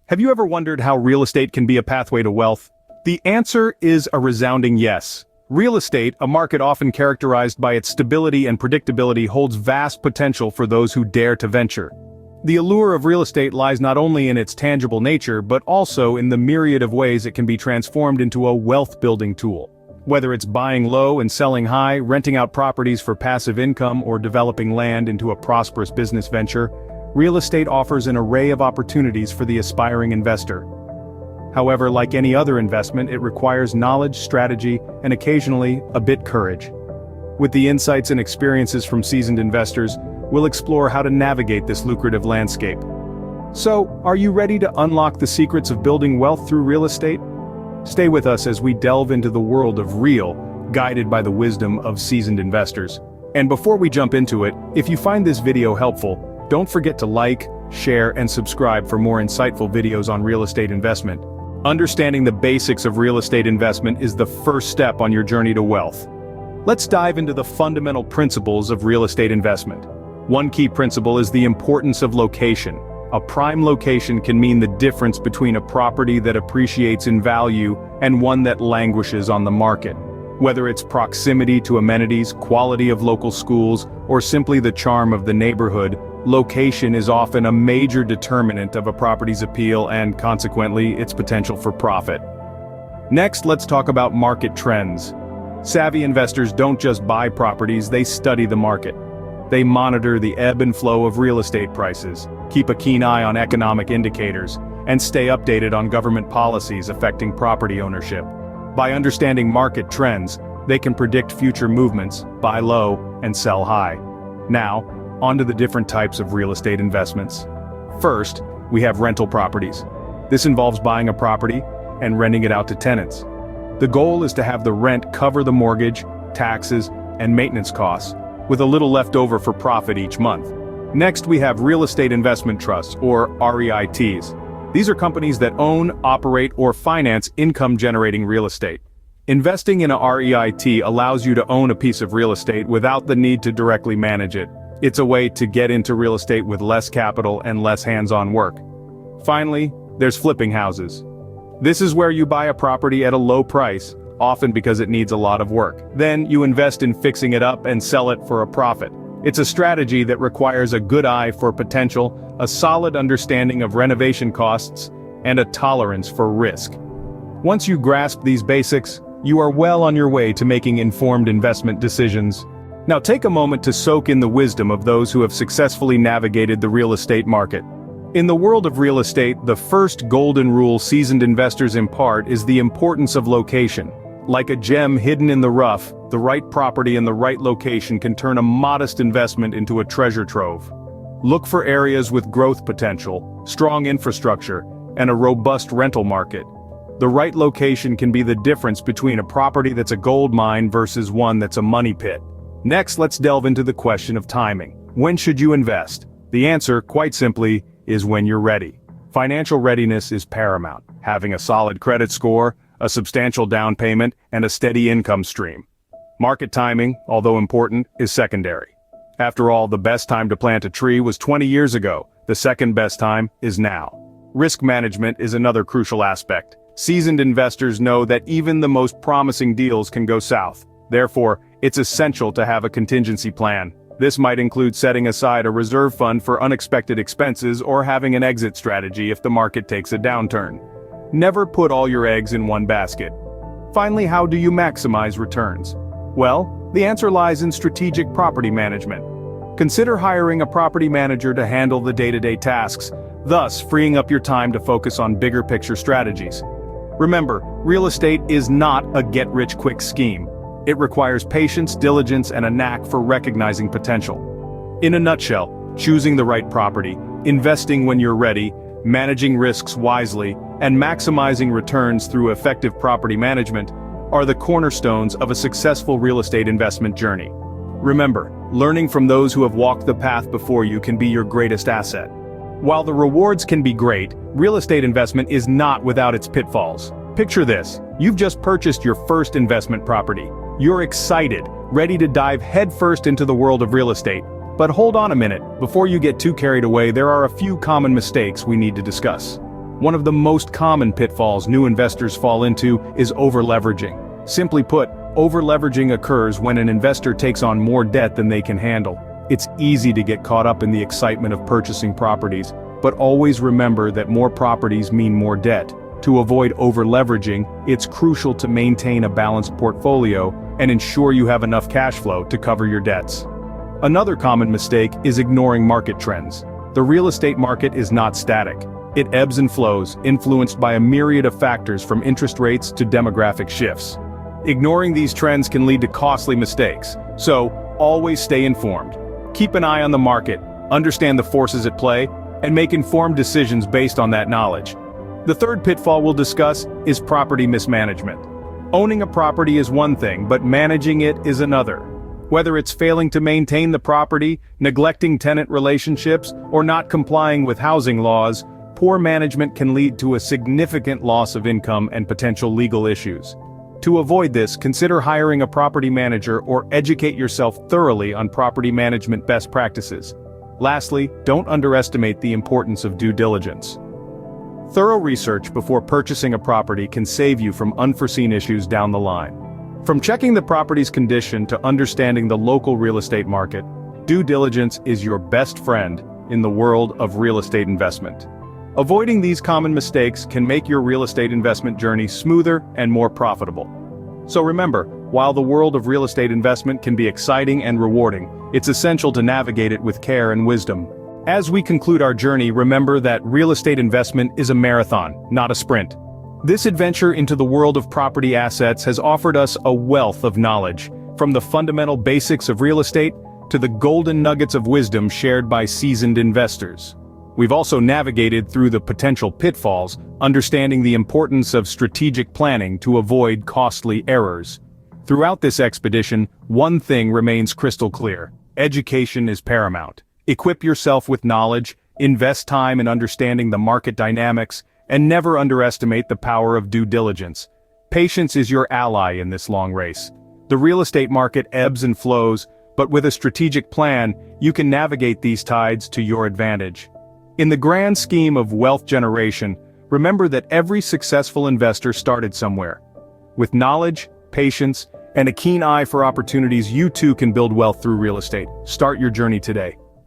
Have you ever wondered how real estate can be a pathway to wealth? The answer is a resounding yes. Real estate, a market often characterized by its stability and predictability, holds vast potential for those who dare to venture. The allure of real estate lies not only in its tangible nature but also in the myriad of ways it can be transformed into a wealth-building tool. Whether it's buying low and selling high, renting out properties for passive income, or developing land into a prosperous business venture, real estate offers an array of opportunities for the aspiring investor. However, like any other investment, it requires knowledge, strategy, and occasionally, a bit courage. With the insights and experiences from seasoned investors, we'll explore how to navigate this lucrative landscape. So, are you ready to unlock the secrets of building wealth through real estate? Stay with us as we delve into the world of real, guided by the wisdom of seasoned investors. And before we jump into it, if you find this video helpful, don't forget to like, share, and subscribe for more insightful videos on real estate investment. Understanding the basics of real estate investment is the first step on your journey to wealth. Let's dive into the fundamental principles of real estate investment. One key principle is the importance of location. A prime location can mean the difference between a property that appreciates in value and one that languishes on the market. Whether it's proximity to amenities, quality of local schools, or simply the charm of the neighborhood, location is often a major determinant of a property's appeal and, consequently, its potential for profit. Next, let's talk about market trends. Savvy investors don't just buy properties, they study the market. They monitor the ebb and flow of real estate prices, keep a keen eye on economic indicators, and stay updated on government policies affecting property ownership. By understanding market trends, they can predict future movements, buy low, and sell high. Now, onto the different types of real estate investments. First, we have rental properties. This involves buying a property and renting it out to tenants. The goal is to have the rent cover the mortgage, taxes, and maintenance costs, with a little left over for profit each month. Next, we have real estate investment trusts, or REITs. These are companies that own, operate, or finance income-generating real estate. Investing in a REIT allows you to own a piece of real estate without the need to directly manage it. It's a way to get into real estate with less capital and less hands-on work. Finally, there's flipping houses. This is where you buy a property at a low price, often because it needs a lot of work. Then you invest in fixing it up and sell it for a profit. It's a strategy that requires a good eye for potential, a solid understanding of renovation costs, and a tolerance for risk. Once you grasp these basics, you are well on your way to making informed investment decisions. Now take a moment to soak in the wisdom of those who have successfully navigated the real estate market. In the world of real estate, the first golden rule seasoned investors impart is the importance of location. Like a gem hidden in the rough, the right property in the right location can turn a modest investment into a treasure trove. Look for areas with growth potential, strong infrastructure, and a robust rental market. The right location can be the difference between a property that's a gold mine versus one that's a money pit. Next, let's delve into the question of timing. When should you invest? The answer, quite simply, is when you're ready. Financial readiness is paramount. Having a solid credit score, a substantial down payment, and a steady income stream. Market timing, although important, is secondary. After all, the best time to plant a tree was 20 years ago. The second best time is now. Risk management is another crucial aspect. Seasoned investors know that even the most promising deals can go south. Therefore, it's essential to have a contingency plan. This might include setting aside a reserve fund for unexpected expenses or having an exit strategy if the market takes a downturn. Never put all your eggs in one basket. Finally, how do you maximize returns? Well, the answer lies in strategic property management. Consider hiring a property manager to handle the day-to-day tasks, thus freeing up your time to focus on bigger picture strategies. Remember, real estate is not a get-rich-quick scheme. It requires patience, diligence, and a knack for recognizing potential. In a nutshell, choosing the right property, investing when you're ready, managing risks wisely, and maximizing returns through effective property management are the cornerstones of a successful real estate investment journey. Remember, learning from those who have walked the path before you can be your greatest asset. While the rewards can be great, real estate investment is not without its pitfalls. Picture this: you've just purchased your first investment property. You're excited, ready to dive headfirst into the world of real estate. But hold on a minute, before you get too carried away, there are a few common mistakes we need to discuss. One of the most common pitfalls new investors fall into is over-leveraging. Simply put, over-leveraging occurs when an investor takes on more debt than they can handle. It's easy to get caught up in the excitement of purchasing properties, but always remember that more properties mean more debt. To avoid over-leveraging, it's crucial to maintain a balanced portfolio and ensure you have enough cash flow to cover your debts. Another common mistake is ignoring market trends. The real estate market is not static. It ebbs and flows, influenced by a myriad of factors from interest rates to demographic shifts. Ignoring these trends can lead to costly mistakes, so always stay informed. Keep an eye on the market, understand the forces at play, and make informed decisions based on that knowledge. The third pitfall we'll discuss is property mismanagement. Owning a property is one thing, but managing it is another. Whether it's failing to maintain the property, neglecting tenant relationships, or not complying with housing laws, poor management can lead to a significant loss of income and potential legal issues. To avoid this, consider hiring a property manager or educate yourself thoroughly on property management best practices. Lastly, don't underestimate the importance of due diligence. Thorough research before purchasing a property can save you from unforeseen issues down the line. From checking the property's condition to understanding the local real estate market, due diligence is your best friend in the world of real estate investment. Avoiding these common mistakes can make your real estate investment journey smoother and more profitable. So remember, while the world of real estate investment can be exciting and rewarding, it's essential to navigate it with care and wisdom. As we conclude our journey, remember that real estate investment is a marathon, not a sprint. This adventure into the world of property assets has offered us a wealth of knowledge, from the fundamental basics of real estate to the golden nuggets of wisdom shared by seasoned investors. We've also navigated through the potential pitfalls, understanding the importance of strategic planning to avoid costly errors. Throughout this expedition, one thing remains crystal clear: education is paramount. Equip yourself with knowledge, invest time in understanding the market dynamics, and never underestimate the power of due diligence. Patience is your ally in this long race. The real estate market ebbs and flows, but with a strategic plan, you can navigate these tides to your advantage. In the grand scheme of wealth generation, remember that every successful investor started somewhere. With knowledge, patience, and a keen eye for opportunities, you too can build wealth through real estate. Start your journey today.